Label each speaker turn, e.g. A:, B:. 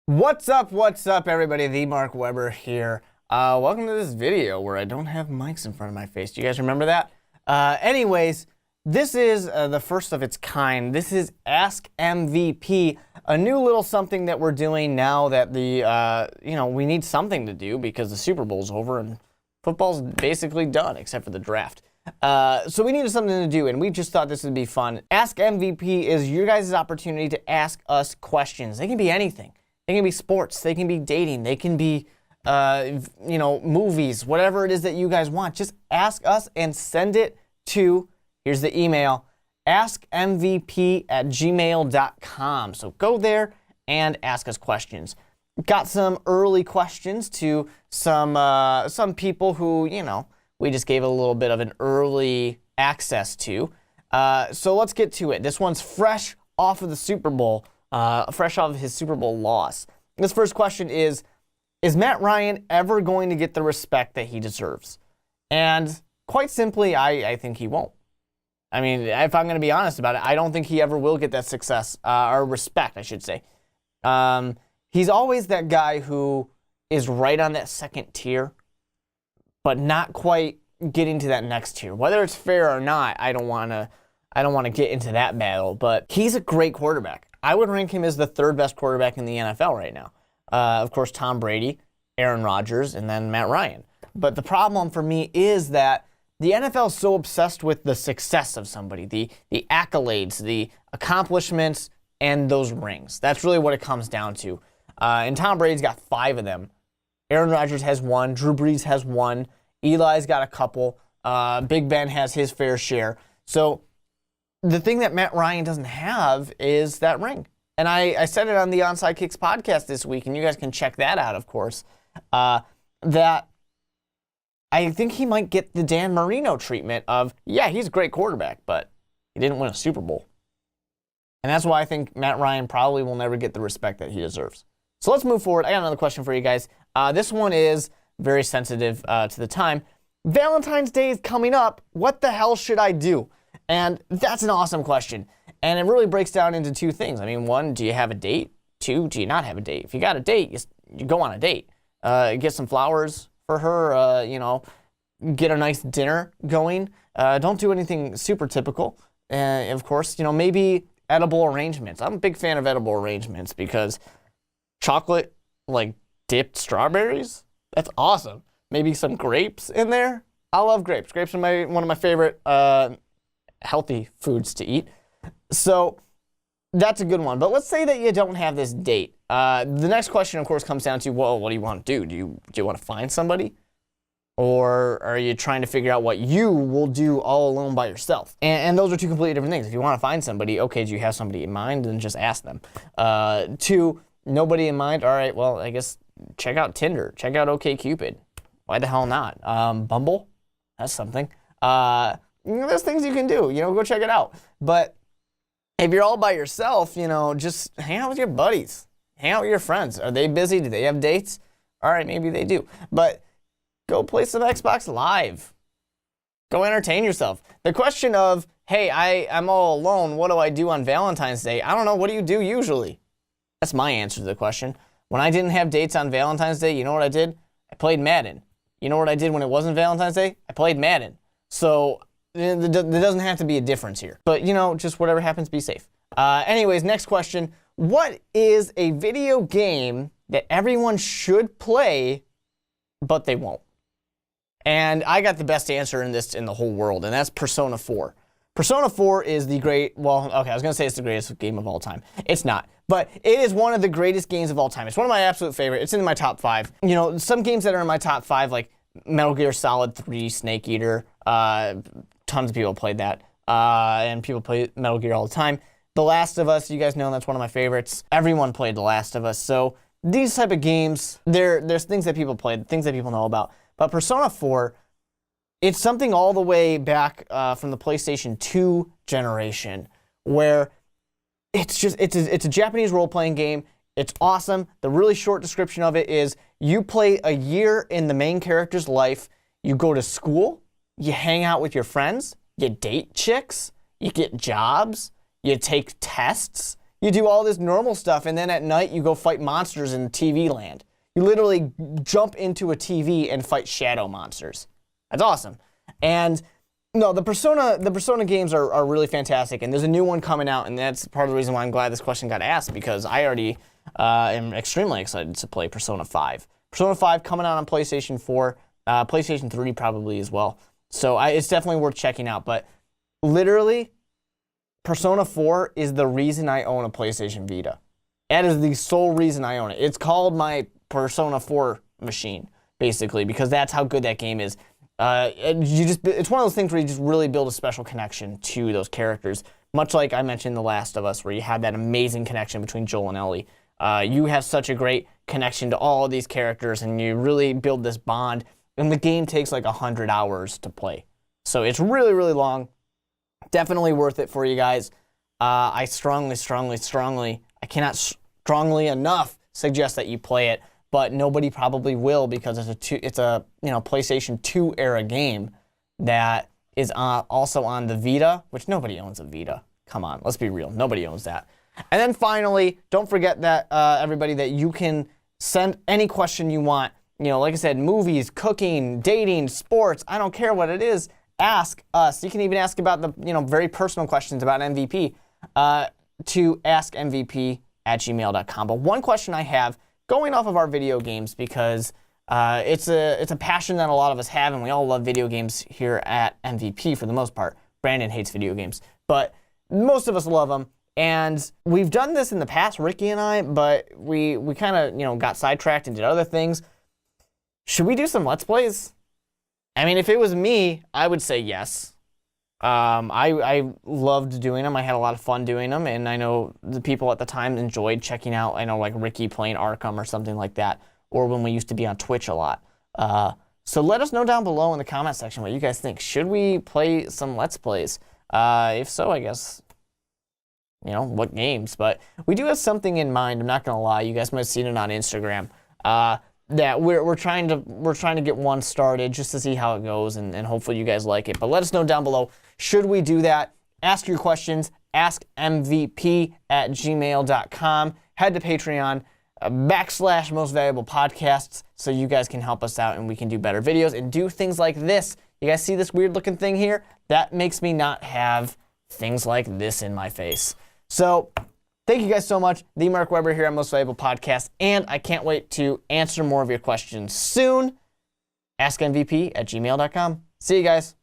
A: What's up, everybody? The Mark Weber here. Welcome to this video where I don't have mics in front of my face. Do you guys remember that? Anyways, this is the first of its kind. This is Ask MVP, a new little something that we're doing now that we need something to do because the Super Bowl's over and football's basically done except for the draft. So we needed something to do, and we just thought this would be fun. Ask MVP is your guys' opportunity to ask us questions. They can be anything. They can be sports, they can be dating, they can be, movies, whatever it is that you guys want. Just ask us and send it to, here's the email, askmvp@gmail.com. So go there and ask us questions. Got some early questions to some people who, we just gave a little bit of an early access to. So let's get to it. This one's fresh off of the Super Bowl. Fresh off of his Super Bowl loss. This first question is Matt Ryan ever going to get the respect that he deserves? And quite simply, I think he won't. I mean, if I'm going to be honest about it, I don't think he ever will get that success, or respect, I should say. He's always that guy who is right on that second tier, but not quite getting to that next tier. Whether it's fair or not, I don't want to get into that battle, but he's a great quarterback. I would rank him as the third best quarterback in the NFL right now. Of course, Tom Brady, Aaron Rodgers, and then Matt Ryan. But the problem for me is that the NFL is so obsessed with the success of somebody, the accolades, the accomplishments, and those rings. That's really what it comes down to. And Tom Brady's got 5 of them. Aaron Rodgers has 1. Drew Brees has 1. Eli's got a couple. Big Ben has his fair share. So the thing that Matt Ryan doesn't have is that ring. And I said it on the Onside Kicks podcast this week, and you guys can check that out, of course, that I think he might get the Dan Marino treatment of, yeah, he's a great quarterback, but he didn't win a Super Bowl. And that's why I think Matt Ryan probably will never get the respect that he deserves. So let's move forward. I got another question for you guys. This one is very sensitive to the time. Valentine's Day is coming up. What the hell should I do? And that's an awesome question. And it really breaks down into 2 things. I mean, 1, do you have a date? 2, do you not have a date? If you got a date, you go on a date. Get some flowers for her, get a nice dinner going. Don't do anything super typical. Of course, maybe edible arrangements. I'm a big fan of edible arrangements because chocolate, dipped strawberries, that's awesome. Maybe some grapes in there. I love grapes. Grapes are one of my favorite healthy foods to eat. So that's a good one. But let's say that you don't have this date. The next question, of course, comes down to, well, what do you want to do? Do you want to find somebody? Or are you trying to figure out what you will do all alone by yourself? And those are 2 completely different things. If you want to find somebody, okay, do you have somebody in mind? Then just ask them. 2, nobody in mind. All right, well, I guess check out Tinder. Check out OkCupid. Why the hell not? Bumble? That's something. There's things you can do, go check it out. But if you're all by yourself, just hang out with your buddies. Hang out with your friends. Are they busy? Do they have dates? All right, maybe they do. But go play some Xbox Live. Go entertain yourself. The question of, hey, I'm all alone. What do I do on Valentine's Day? I don't know. What do you do usually? That's my answer to the question. When I didn't have dates on Valentine's Day, you know what I did? I played Madden. You know what I did when it wasn't Valentine's Day? I played Madden. So there doesn't have to be a difference here. But, just whatever happens, be safe. Anyways, next question. What is a video game that everyone should play, but they won't? And I got the best answer in the whole world, and that's Persona 4. Persona 4 is I was going to say it's the greatest game of all time. It's not. But it is one of the greatest games of all time. It's one of my absolute favorite. It's in my top 5. Some games that are in my top 5, like Metal Gear Solid 3, Snake Eater, tons of people played that, and people play Metal Gear all the time. The Last of Us, you guys know that's one of my favorites. Everyone played The Last of Us. So these type of games, there's things that people play, things that people know about. But Persona 4, it's something all the way back from the PlayStation 2 generation, where it's a Japanese role-playing game. It's awesome. The really short description of it is you play a year in the main character's life. You go to school. You hang out with your friends. You date chicks. You get jobs. You take tests. You do all this normal stuff, and then at night you go fight monsters in TV land. You literally jump into a TV and fight shadow monsters. That's awesome. And no, the Persona games are really fantastic, and there's a new one coming out, and that's part of the reason why I'm glad this question got asked, because I already am extremely excited to play Persona 5. Persona 5 coming out on PlayStation 4, PlayStation 3 probably as well. So it's definitely worth checking out. But literally, Persona 4 is the reason I own a PlayStation Vita. That is the sole reason I own it. It's called my Persona 4 machine, basically, because that's how good that game is. It's one of those things where you just really build a special connection to those characters, much like I mentioned in The Last of Us, where you have that amazing connection between Joel and Ellie. You have such a great connection to all of these characters, and you really build this bond, and the game takes like 100 hours to play. So it's really, really long. Definitely worth it for you guys. I strongly, I cannot strongly enough suggest that you play it, but nobody probably will, because it's a PlayStation 2 era game that is also on the Vita, which nobody owns a Vita. Come on, let's be real. Nobody owns that. And then finally, don't forget that everybody, that you can send any question you want. Like I said, movies, cooking, dating, sports, I don't care what it is. Ask us. You can even ask about the very personal questions about MVP to askmvp@gmail.com. But one question I have, going off of our video games, because it's a passion that a lot of us have, and we all love video games here at MVP for the most part. Brandon hates video games, but most of us love them. And we've done this in the past, Ricky and I, but we kind of got sidetracked and did other things. Should we do some Let's Plays? I mean, if it was me, I would say yes. I loved doing them. I had a lot of fun doing them, and I know the people at the time enjoyed checking out, like Ricky playing Arkham or something like that, or when we used to be on Twitch a lot. So let us know down below in the comment section what you guys think. Should we play some Let's Plays? If so, I guess, what games. But we do have something in mind. I'm not going to lie. You guys might have seen it on Instagram. That we're trying to get one started just to see how it goes, and hopefully you guys like it. But let us know down below, should we do that? Ask your questions, askmvp@gmail.com. Head to Patreon, /MostValuablePodcasts, so you guys can help us out and we can do better videos and do things like this. You guys see this weird looking thing here? That makes me not have things like this in my face. So thank you guys so much. The Mark Weber here on Most Valuable Podcast, and I can't wait to answer more of your questions soon. askmvp@gmail.com. See you guys.